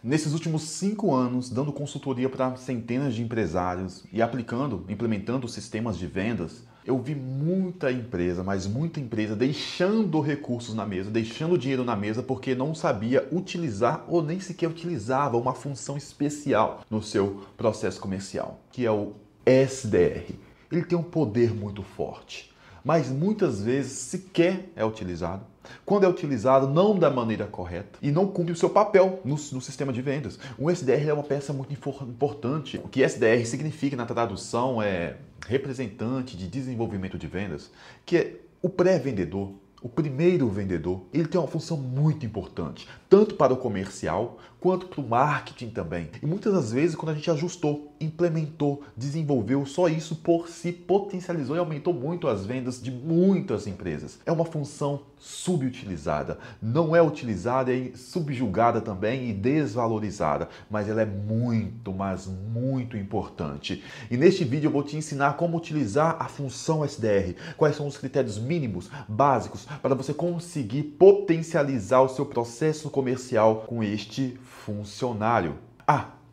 Nesses últimos 5 anos, dando consultoria para centenas de empresários e implementando sistemas de vendas, eu vi muita empresa, mas muita empresa deixando recursos na mesa, deixando dinheiro na mesa porque não sabia utilizar ou nem sequer utilizava uma função especial no seu processo comercial, que é o SDR. Ele tem um poder muito forte, mas muitas vezes sequer é utilizado. Quando é utilizado, não da maneira correta e não cumpre o seu papel no sistema de vendas. O SDR é uma peça muito importante. O que SDR significa na tradução é representante de desenvolvimento de vendas, que é o pré-vendedor. O primeiro vendedor, ele tem uma função muito importante, tanto para o comercial quanto para o marketing também. E muitas das vezes, quando a gente ajustou, implementou, desenvolveu, só isso por si potencializou e aumentou muito as vendas de muitas empresas. É uma função subutilizada, não é utilizada, é subjugada também e desvalorizada, mas ela é muito, mas muito importante. E neste vídeo eu vou te ensinar como utilizar a função SDR, quais são os critérios mínimos, básicos, para você conseguir potencializar o seu processo comercial com este funcionário.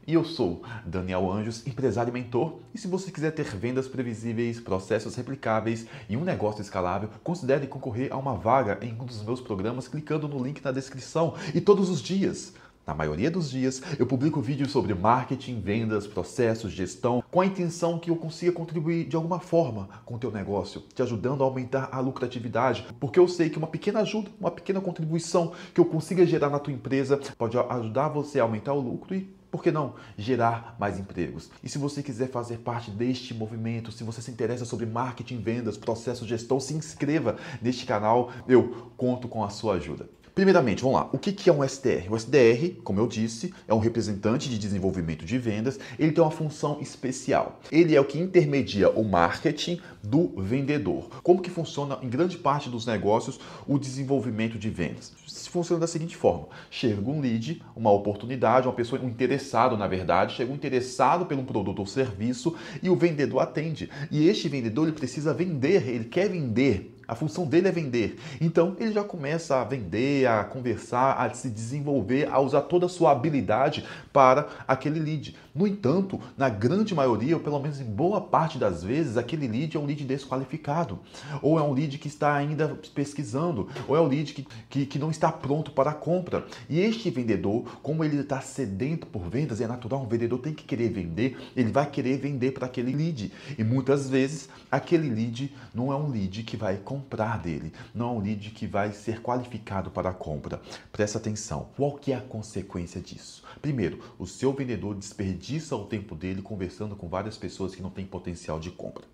E eu sou Daniel Anjos, empresário e mentor, e se você quiser ter vendas previsíveis, processos replicáveis e um negócio escalável, considere concorrer a uma vaga em um dos meus programas clicando no link na descrição. E todos os dias, na maioria dos dias, eu publico vídeos sobre marketing, vendas, processos, gestão, com a intenção que eu consiga contribuir de alguma forma com o teu negócio, te ajudando a aumentar a lucratividade, porque eu sei que uma pequena ajuda, uma pequena contribuição que eu consiga gerar na tua empresa pode ajudar você a aumentar o lucro e, por que não, gerar mais empregos? E se você quiser fazer parte deste movimento, se você se interessa sobre marketing, vendas, processo, gestão, se inscreva neste canal, eu conto com a sua ajuda. Primeiramente, vamos lá. O que é um SDR? O SDR, como eu disse, é um representante de desenvolvimento de vendas. Ele tem uma função especial. Ele é o que intermedia o marketing do vendedor. Como que funciona em grande parte dos negócios o desenvolvimento de vendas? Funciona da seguinte forma: chega um lead, uma oportunidade, uma pessoa, um interessado, na verdade, chega um interessado pelo produto ou serviço e o vendedor atende. E este vendedor ele precisa vender, ele quer vender. A função dele é vender. Então, ele já começa a vender, a conversar, a se desenvolver, a usar toda a sua habilidade para aquele lead. No entanto, na grande maioria, ou pelo menos em boa parte das vezes, aquele lead é um lead desqualificado. Ou é um lead que está ainda pesquisando. Ou é um lead que não está pronto para a compra. E este vendedor, como ele está sedento por vendas, é natural, um vendedor tem que querer vender, ele vai querer vender para aquele lead. E muitas vezes, aquele lead não é um lead que vai comprar dele, não é um lead que vai ser qualificado para a compra. Presta atenção, qual que é a consequência disso? Primeiro, o seu vendedor desperdiça o tempo dele conversando com várias pessoas que não têm potencial de compra.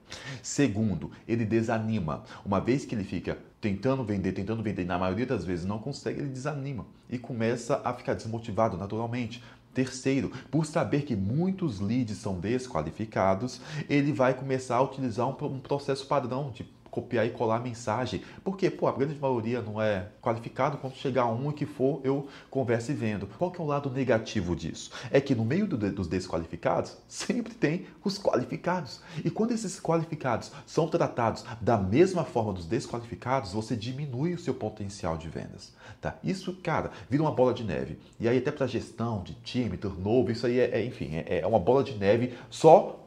Segundo, ele desanima. Uma vez que ele fica tentando vender, e na maioria das vezes não consegue, ele desanima e começa a ficar desmotivado naturalmente. Terceiro, por saber que muitos leads são desqualificados, ele vai começar a utilizar um processo padrão de copiar e colar a mensagem. Porque, a grande maioria não é qualificado. Quando chegar um e que for, eu converso e vendo. Qual que é o lado negativo disso? É que no meio dos desqualificados, sempre tem os qualificados. E quando esses qualificados são tratados da mesma forma dos desqualificados, você diminui o seu potencial de vendas. Tá? Isso, cara, vira uma bola de neve. E aí até para gestão de time, turnover, isso aí é uma bola de neve só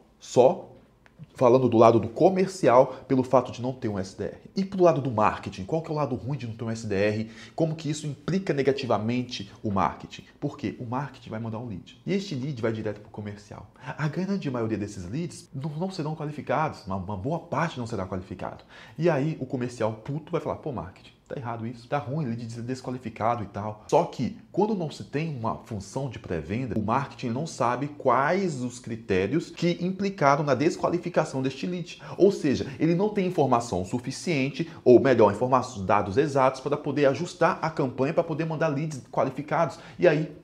falando do lado do comercial, pelo fato de não ter um SDR. E pro lado do marketing, qual que é o lado ruim de não ter um SDR? Como que isso implica negativamente o marketing? Porque o marketing vai mandar um lead. E este lead vai direto pro comercial. A grande maioria desses leads não serão qualificados, uma boa parte não será qualificado. E aí o comercial puto vai falar, marketing, tá errado isso, tá ruim, lead desqualificado e tal. Só que quando não se tem uma função de pré-venda, o marketing não sabe quais os critérios que implicaram na desqualificação deste lead. Ou seja, ele não tem informação suficiente, ou melhor, informações, dados exatos para poder ajustar a campanha, para poder mandar leads qualificados. E aí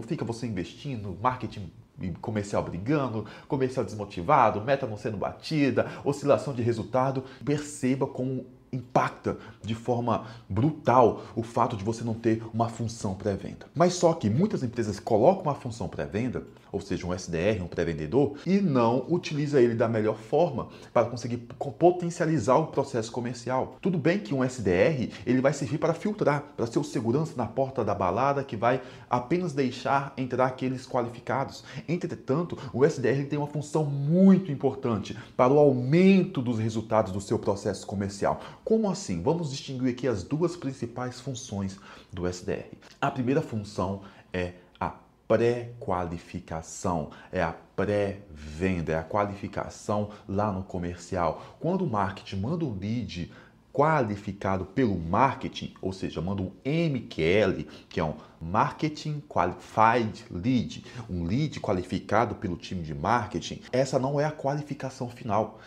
fica você investindo, marketing comercial brigando, comercial desmotivado, meta não sendo batida, oscilação de resultado. Perceba como impacta de forma brutal o fato de você não ter uma função pré-venda. Mas só que muitas empresas colocam uma função pré-venda, ou seja, um SDR, um pré-vendedor, e não utiliza ele da melhor forma para conseguir potencializar o processo comercial. Tudo bem que um SDR ele vai servir para filtrar, para ser o segurança na porta da balada que vai apenas deixar entrar aqueles qualificados. Entretanto, o SDR tem uma função muito importante para o aumento dos resultados do seu processo comercial. Como assim? Vamos distinguir aqui as duas principais funções do SDR. A primeira função é a pré-qualificação, é a pré-venda, é a qualificação lá no comercial. Quando o marketing manda um lead qualificado pelo marketing, ou seja, manda um MQL, que é um Marketing Qualified Lead, um lead qualificado pelo time de marketing, essa não é a qualificação final.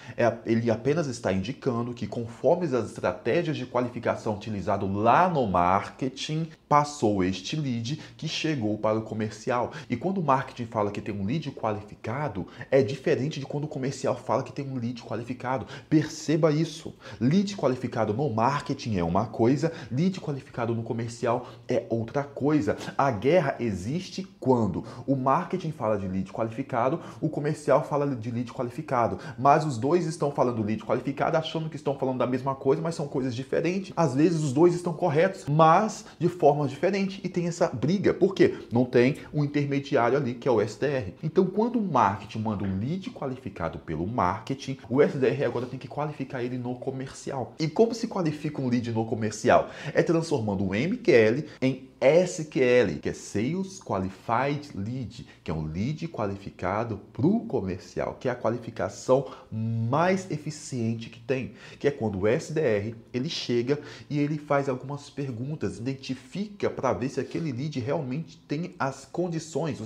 Ele apenas está indicando que conforme as estratégias de qualificação utilizadas lá no marketing, passou este lead que chegou para o comercial. E quando o marketing fala que tem um lead qualificado, é diferente de quando o comercial fala que tem um lead qualificado. Perceba isso. Lead qualificado no marketing é uma coisa, lead qualificado no comercial é outra coisa. A guerra existe quando o marketing fala de lead qualificado, o comercial fala de lead qualificado, mas os dois estão falando lead qualificado achando que estão falando da mesma coisa, mas são coisas diferentes. Às vezes os dois estão corretos, mas de forma diferente, e tem essa briga. Por quê? Não tem um intermediário ali que é o SDR. Então, quando o marketing manda um lead qualificado pelo marketing, o SDR agora tem que qualificar ele no comercial. E como se qualifica um lead no comercial? É transformando um MQL em SQL, que é Sales Qualified Lead, que é um lead qualificado para o comercial, que é a qualificação mais eficiente que tem, que é quando o SDR ele chega e ele faz algumas perguntas, identifica para ver se aquele lead realmente tem as condições,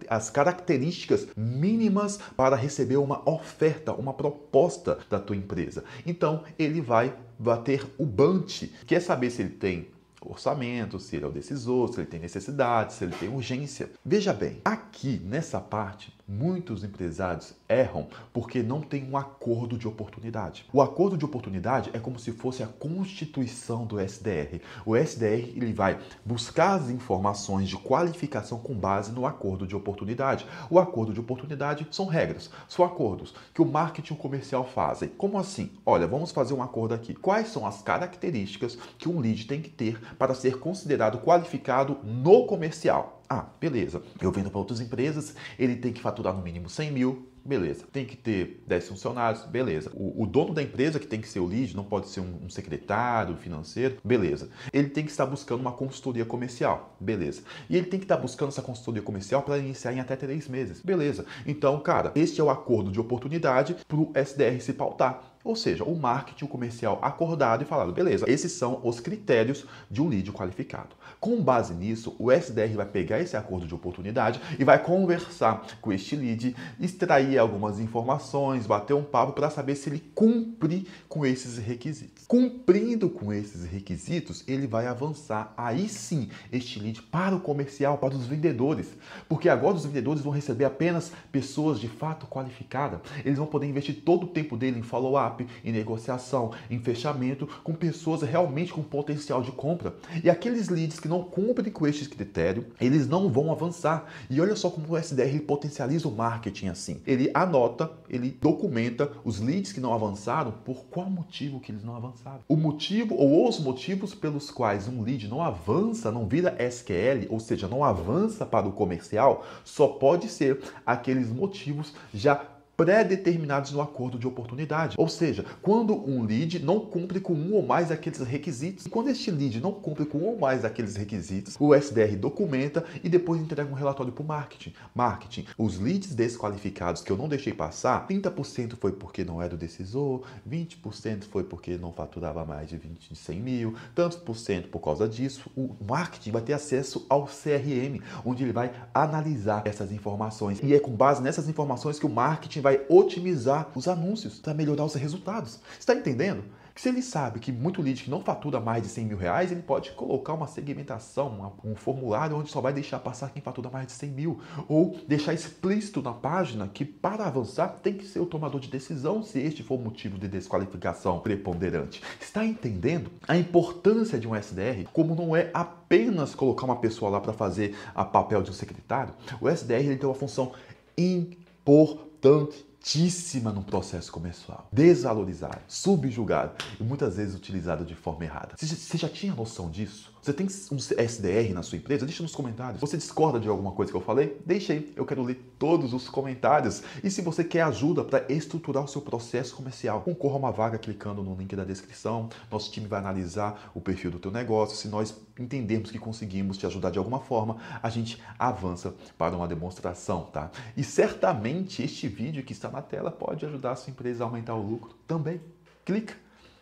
as características mínimas para receber uma oferta, uma proposta da tua empresa. Então ele vai bater o bunch, quer saber se ele tem orçamento, se ele é o decisor, se ele tem necessidade, se ele tem urgência. Veja bem, aqui nessa parte, muitos empresários erram porque não tem um acordo de oportunidade. O acordo de oportunidade é como se fosse a constituição do SDR. O SDR ele vai buscar as informações de qualificação com base no acordo de oportunidade. O acordo de oportunidade são regras, são acordos que o marketing e o comercial fazem. Como assim? Olha, vamos fazer um acordo aqui. Quais são as características que um lead tem que ter para ser considerado qualificado no comercial? Ah, beleza. Eu vendo para outras empresas, ele tem que faturar no mínimo 100 mil, beleza. Tem que ter 10 funcionários, beleza. O dono da empresa, que tem que ser o lead, não pode ser um secretário financeiro, beleza. Ele tem que estar buscando uma consultoria comercial, beleza. E ele tem que estar buscando essa consultoria comercial para iniciar em até 3 meses, beleza. Então, cara, este é o acordo de oportunidade para o SDR se pautar. Ou seja, o marketing, o comercial acordado e falado, beleza, esses são os critérios de um lead qualificado. Com base nisso, o SDR vai pegar esse acordo de oportunidade e vai conversar com este lead, extrair algumas informações, bater um papo para saber se ele cumpre com esses requisitos. Cumprindo com esses requisitos, ele vai avançar aí sim este lead para o comercial, para os vendedores. Porque agora os vendedores vão receber apenas pessoas de fato qualificadas. Eles vão poder investir todo o tempo dele em follow-up, em negociação, em fechamento, com pessoas realmente com potencial de compra. E aqueles leads que não cumprem com estes critérios, eles não vão avançar. E olha só como o SDR potencializa o marketing assim. Ele anota, ele documenta os leads que não avançaram, por qual motivo que eles não avançaram. O motivo ou os motivos pelos quais um lead não avança, não vira SQL, ou seja, não avança para o comercial, só pode ser aqueles motivos já pré-determinados no acordo de oportunidade. Ou seja, quando um lead não cumpre com um ou mais daqueles requisitos. E quando este lead não cumpre com um ou mais daqueles requisitos, o SDR documenta e depois entrega um relatório para o marketing. Marketing, os leads desqualificados que eu não deixei passar, 30% foi porque não era o decisor, 20% foi porque não faturava mais de 100 mil, tantos por cento por causa disso. O marketing vai ter acesso ao CRM, onde ele vai analisar essas informações. E é com base nessas informações que o marketing vai otimizar os anúncios para melhorar os resultados. Está entendendo? Se ele sabe que muito lead que não fatura mais de 100 mil reais, ele pode colocar uma segmentação, um formulário onde só vai deixar passar quem fatura mais de 100 mil. Ou deixar explícito na página que para avançar tem que ser o tomador de decisão se este for o motivo de desqualificação preponderante. Está entendendo a importância de um SDR? Como não é apenas colocar uma pessoa lá para fazer a papel de um secretário, o SDR ele tem uma função importantíssima no processo comercial. Desvalorizado, subjugado e muitas vezes utilizado de forma errada. Você já tinha noção disso? Você tem um SDR na sua empresa? Deixa nos comentários. Você discorda de alguma coisa que eu falei? Deixa aí, eu quero ler todos os comentários. E se você quer ajuda para estruturar o seu processo comercial, concorra a uma vaga clicando no link da descrição. Nosso time vai analisar o perfil do teu negócio. Se nós entendermos que conseguimos te ajudar de alguma forma, a gente avança para uma demonstração, tá? E certamente este vídeo que está na tela pode ajudar a sua empresa a aumentar o lucro também. Clica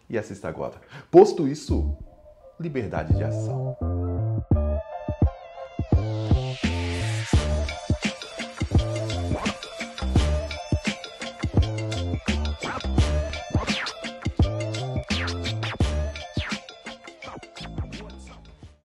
e assista agora. Posto isso, liberdade de ação.